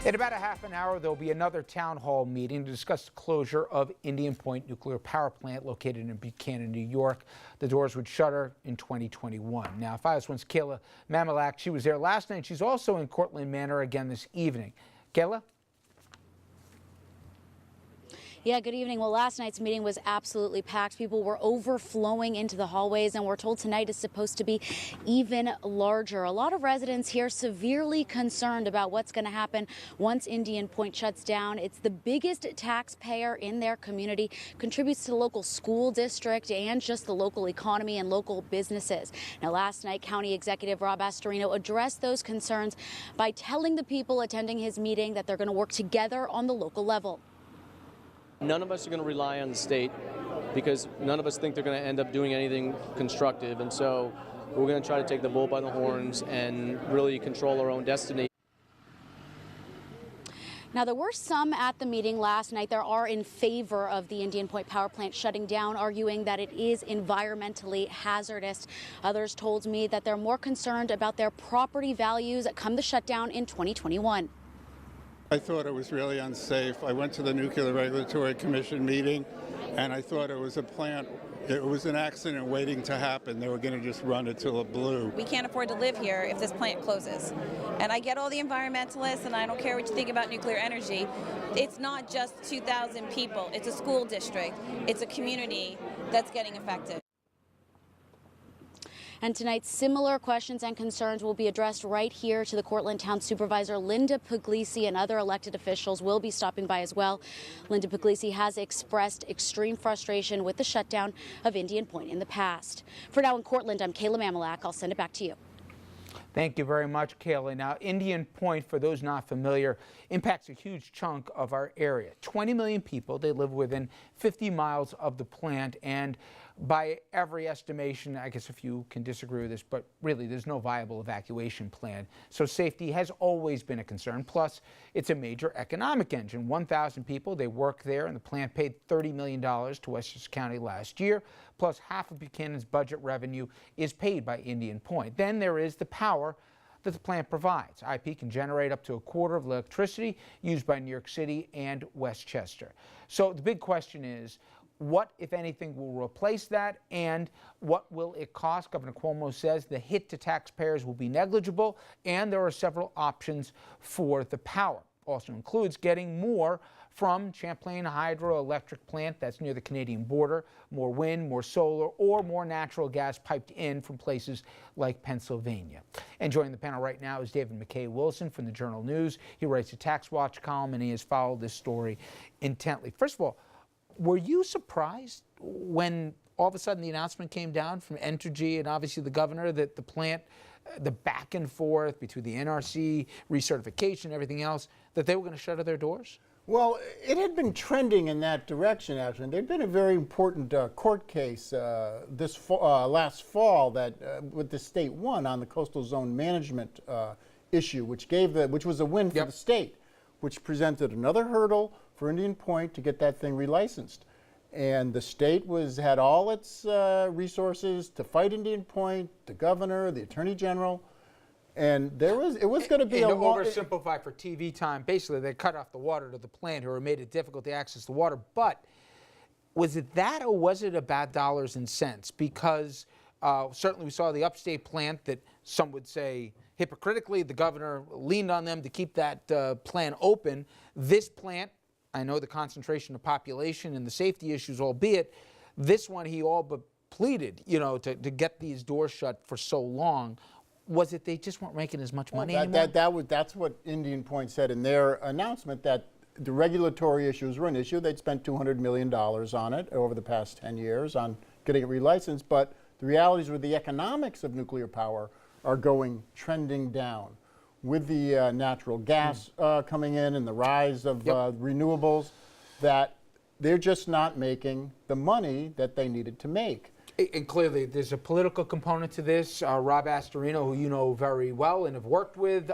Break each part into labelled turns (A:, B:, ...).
A: In about a half an hour, there'll be another town hall meeting to discuss the closure of Indian Point Nuclear Power Plant located in Buchanan, New York. The doors would shutter in 2021. Now, FIOS 1's Kayla Mamalak, she was there last night. She's also in Cortlandt Manor again this evening. Kayla?
B: Yeah, good evening. Well, last night's meeting was absolutely packed. People were overflowing into the hallways, and we're told tonight is supposed to be even larger. A lot of residents here severely concerned about what's going to happen once Indian Point shuts down. It's the biggest taxpayer in their community, contributes to the local school district and just the local economy and local businesses. Now, last night, County Executive Rob Astorino addressed those concerns by telling the people attending his meeting that they're going to work together on the local level.
C: None of us are going to rely on the state because none of us think they're going to end up doing anything constructive. And so we're going to try to take the bull by the horns and really control our own destiny.
B: Now, there were some at the meeting last night that are in favor of the Indian Point Power Plant shutting down, arguing that it is environmentally hazardous. Others told me that they're more concerned about their property values come the shutdown in 2021.
D: I thought it was really unsafe. I went to the Nuclear Regulatory Commission meeting, and I thought it was a plant, it was an accident waiting to happen. They were going to just run it till it blew.
E: We can't afford to live here if this plant closes. And I get all the environmentalists, and I don't care what you think about nuclear energy. It's not just 2,000 people. It's a school district. It's a community that's getting affected.
B: And tonight, similar questions and concerns will be addressed right here to the Cortlandt Town Supervisor. Linda Puglisi and other elected officials will be stopping by as well. Linda Puglisi has expressed extreme frustration with the shutdown of Indian Point in the past. For now in Cortlandt, I'm Kayla Mamalak. I'll send it back to you.
A: Thank you very much, Kayla. Now, Indian Point, for those not familiar, impacts a huge chunk of our area. 20 million people, they live within 50 miles of the plant, and by every estimation, I guess if you can disagree with this, but really there's no viable evacuation plan. So safety has always been a concern. Plus, it's a major economic engine. 1,000 people, they work there, and the plant paid $30 million to Westchester County last year. Plus, half of Buchanan's budget revenue is paid by Indian Point. Then there is the power that the plant provides. IP can generate up to a quarter of electricity used by New York City and Westchester. So the big question is, what, if anything, will replace that, and what will it cost? Governor Cuomo says the hit to taxpayers will be negligible, and there are several options for the power. Also includes getting more from Champlain Hydroelectric Plant that's near the Canadian border, more wind, more solar, or more natural gas piped in from places like Pennsylvania. And joining the panel right now is David McKay Wilson from the Journal News. He writes a Tax Watch column, and he has followed this story intently. First of all, were you surprised when all of a sudden the announcement came down from Entergy and obviously the governor that the plant, the back and forth between the NRC, recertification, everything else, that they were going to shutter their doors?
F: Well, it had been trending in that direction, actually. There'd been a very important court case last fall that with the state won on the coastal zone management issue, which was a win for the state, which presented another hurdle for Indian Point to get that thing relicensed. And the state had all its resources to fight Indian Point, the governor, the attorney general, and it was going to be
A: to oversimplify for TV time, basically they cut off the water to the plant or made it difficult to access the water. But was it that, or was it about dollars and cents? Because certainly we saw the upstate plant that some would say hypocritically the governor leaned on them to keep that plant open. This plant, I know the concentration of population and the safety issues, albeit this one he all but pleaded, to get these doors shut for so long. Was it they just weren't making as much money anymore?
F: That's what Indian Point said in their announcement, that the regulatory issues were an issue. They'd spent $200 million on it over the past 10 years on getting it relicensed, but the realities with the economics of nuclear power are trending down. With the natural gas coming in and the rise of renewables, that they're just not making the money that they needed to make.
A: And clearly, there's a political component to this. Rob Astorino, who you know very well and have worked with,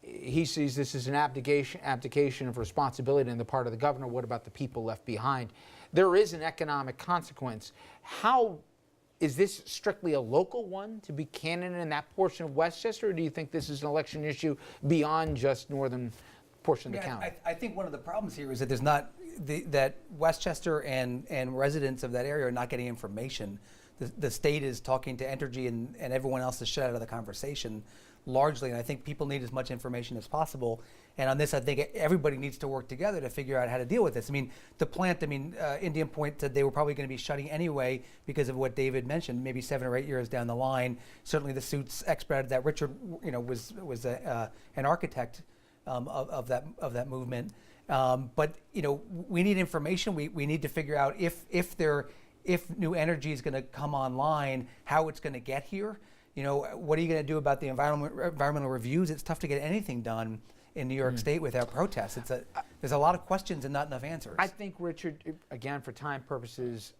A: he sees this as an abdication of responsibility on the part of the governor. What about the people left behind? There is an economic consequence. How is this strictly a local one to Buchanan and that portion of Westchester, or do you think this is an election issue beyond just northern portion of the county.
G: I think one of the problems here is that there's not that Westchester and residents of that area are not getting information. The state is talking to Entergy and everyone else is shut out of the conversation largely, and I think people need as much information as possible. And on this, I think everybody needs to work together to figure out how to deal with this. I mean, the plant, Indian Point said they were probably going to be shutting anyway because of what David mentioned, maybe 7 or 8 years down the line. Certainly the suits expedited that. Richard, was an architect of that movement. But we need information. We need to figure out if new energy is going to come online, how it's going to get here. What are you going to do about the environmental reviews? It's tough to get anything done in New York State without protests. There's a lot of questions and not enough answers.
A: I think, Richard, again, for time purposes,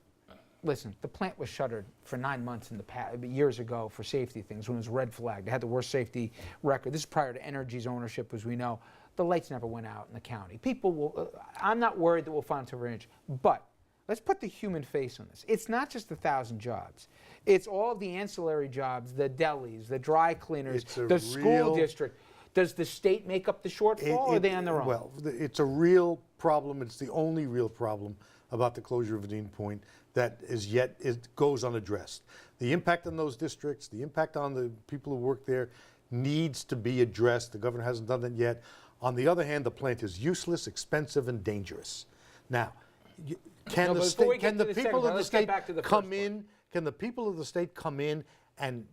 A: listen, the plant was shuttered for 9 months in the past, years ago for safety things when it was red flagged. They had the worst safety record. This is prior to Entergy's ownership, as we know. The lights never went out in the county. People will, I'm not worried that we'll find silver energy, but let's put the human face on this. It's not just 1,000 jobs. It's all the ancillary jobs, the delis, the dry cleaners, the school district. Does the state make up the shortfall, or are they on their own?
H: Well, it's a real problem. It's the only real problem about the closure of Indian Point that goes unaddressed. The impact on those districts, the impact on the people who work there needs to be addressed. The governor hasn't done that yet. On the other hand, the plant is useless, expensive, and dangerous. Now, can the people of the state come in? Can the people of the state come in and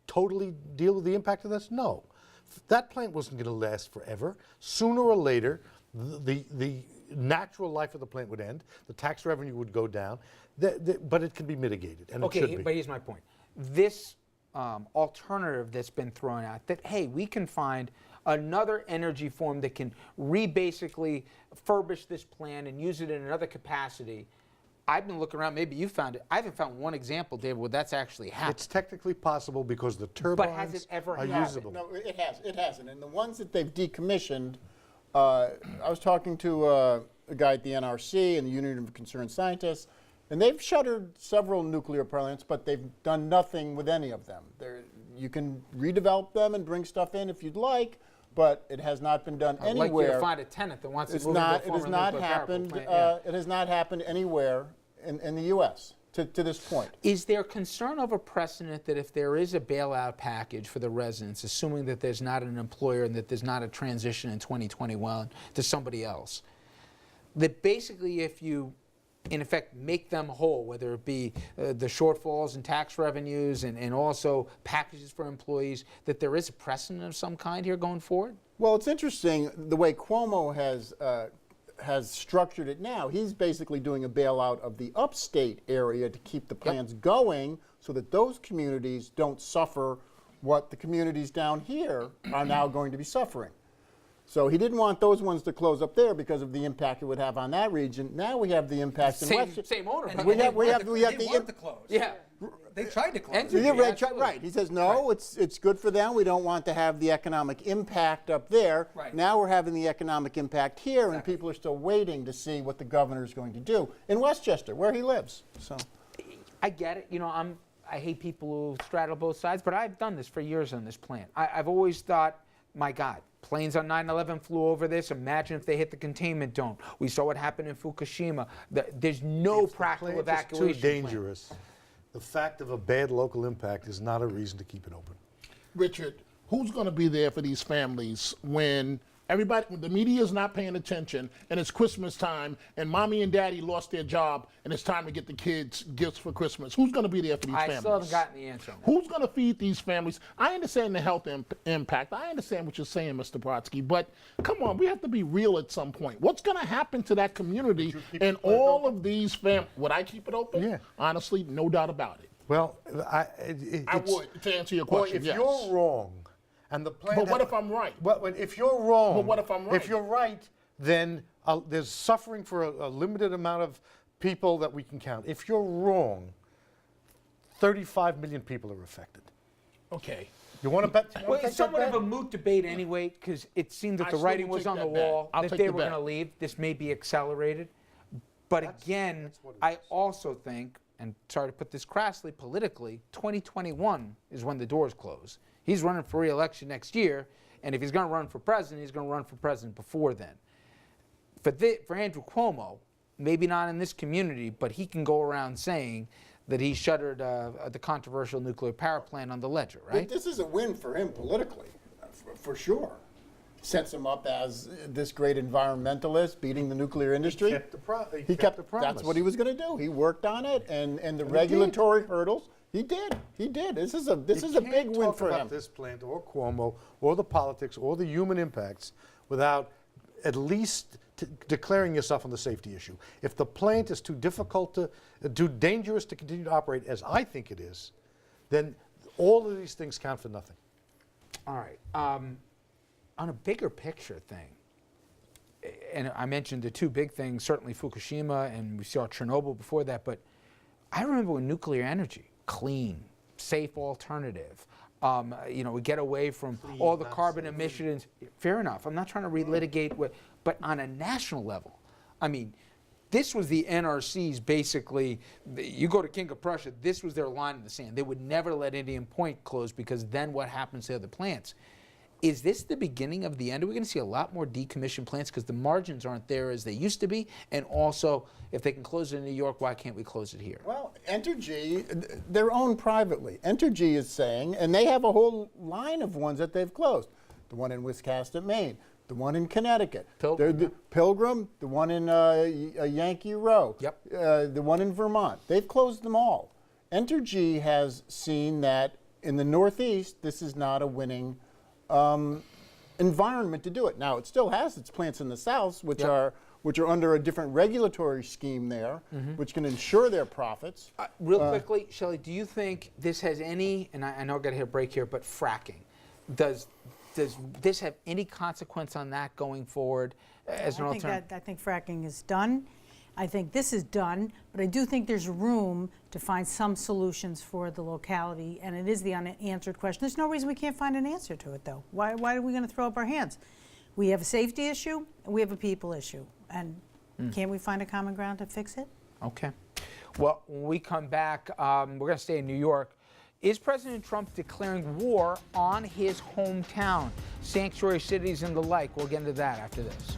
H: totally deal with the impact of this? No. That plant wasn't going to last forever. Sooner or later, the natural life of the plant would end. The tax revenue would go down, but it can be mitigated, and it should be.
A: But here's my point. This alternative that's been thrown out, that, hey, we can find another energy form that can basically furbish this plant and use it in another capacity. I've been looking around. Maybe you found it. I haven't found one example, David, where that's actually happened.
H: It's technically possible because the turbines
A: but has it ever
H: are usable.
F: No, it hasn't. And the ones that they've decommissioned, I was talking to a guy at the NRC and the Union of Concerned Scientists, and they've shuttered several nuclear plants, but they've done nothing with any of them. You can redevelop them and bring stuff in if you'd like, but it has not been done anywhere.
A: I'd like you to find a tenant that wants to move into a former nuclear power plant.
F: It has not happened anywhere in the U.S. to this point.
A: Is there concern over precedent that if there is a bailout package for the residents, assuming that there's not an employer and that there's not a transition in 2021 to somebody else, that basically if you, in effect, make them whole, whether it be the shortfalls in tax revenues and also packages for employees, that there is a precedent of some kind here going forward?
F: Well, it's interesting the way Cuomo has structured it now. He's basically doing a bailout of the upstate area to keep the plants going so that those communities don't suffer what the communities down here are now going to be suffering. So he didn't want those ones to close up there because of the impact it would have on that region. Now we have the impact in Westchester.
A: Same owner.
F: We have
G: they want to close.
A: Yeah.
G: They tried to close.
F: Right. He says, no, it's good for them. We don't want to have the economic impact up there.
G: Right.
F: Now we're having the economic impact here, and people are still waiting to see what the governor is going to do in Westchester, where he lives. So,
A: I get it. I hate people who straddle both sides, but I've done this for years on this plant. I've always thought, my God, planes on 9/11 flew over this. Imagine if they hit the containment dome. We saw what happened in Fukushima. There's no practical evacuation.
H: It's too dangerous. The fact of a bad local impact is not a reason to keep it open.
I: Richard, who's going to be there for these families when the media is not paying attention and it's Christmas time and mommy and daddy lost their job and it's time to get the kids gifts for Christmas? Who's going to be there for these families?
A: I still haven't gotten the answer.
I: Who's going to feed these families? I understand the health impact. I understand what you're saying, Mr. Brodsky, but come on, we have to be real at some point. What's going to happen to that community and all of these families? Would I keep it open?
H: Yeah.
I: Honestly, no doubt about it.
H: Well,
I: I would, to answer your question,
H: if you're wrong, and the plan.
I: But what if I'm right?
H: Well, if you're wrong.
I: But what if I'm right?
H: If you're right, then there's suffering for a limited amount of people that we can count. If you're wrong, 35 million people are affected.
I: Okay.
H: You want to bet?
A: Well, it's somewhat of a moot debate anyway, because it seemed that the writing was on the wall, that they were going to leave. This may be accelerated. But again, I also think, and sorry to put this crassly, politically, 2021 is when the doors close. He's running for re-election next year. And if he's going to run for president, he's going to run for president before then. For Andrew Cuomo, maybe not in this community, but he can go around saying that he shuttered the controversial nuclear power plant on the Ledger, right?
F: This is a win for him politically, for sure. Sets him up as this great environmentalist, beating the nuclear industry.
H: He kept the promise.
F: That's what he was going to do. He worked on it, and the regulatory hurdles. He did. This is a big win for him.
H: About this plant or Cuomo or the politics or the human impacts without at least declaring yourself on the safety issue. If the plant is too difficult too dangerous to continue to operate, as I think it is, then all of these things count for nothing.
A: All right. On a bigger picture thing, and I mentioned the two big things, certainly Fukushima, and we saw Chernobyl before that, but I remember when nuclear energy, clean, safe alternative, we get away from all the carbon emissions. Fair enough. I'm not trying to relitigate, but on a national level, I mean, this was the NRC's basically, you go to King of Prussia, this was their line in the sand. They would never let Indian Point close because then what happens to other plants? Is this the beginning of the end? Are we going to see a lot more decommissioned plants because the margins aren't there as they used to be? And also, if they can close it in New York, why can't we close it here?
F: Well, Entergy, they're owned privately. Entergy is saying, and they have a whole line of ones that they've closed. The one in Wiscasset, Maine. The one in Connecticut. Pilgrim, the one in Yankee Row.
A: Yep.
F: The one in Vermont. They've closed them all. Entergy has seen that in the Northeast, this is not a winning environment to do it. Now, it still has its plants in the South, which are under a different regulatory scheme there, which can ensure their profits.
A: Real quickly, Shelley, do you think this has any, and I know I've got to hit a break here, but fracking, does this have any consequence on that going forward as an alternative?
J: I think fracking is done. I think this is done, but I do think there's room to find some solutions for the locality, and it is the unanswered question. There's no reason we can't find an answer to it, though. Why are we going to throw up our hands? We have a safety issue, and we have a people issue, and can't we find a common ground to fix it?
A: Okay. Well, when we come back, we're going to stay in New York. Is President Trump declaring war on his hometown, sanctuary cities and the like? We'll get into that after this.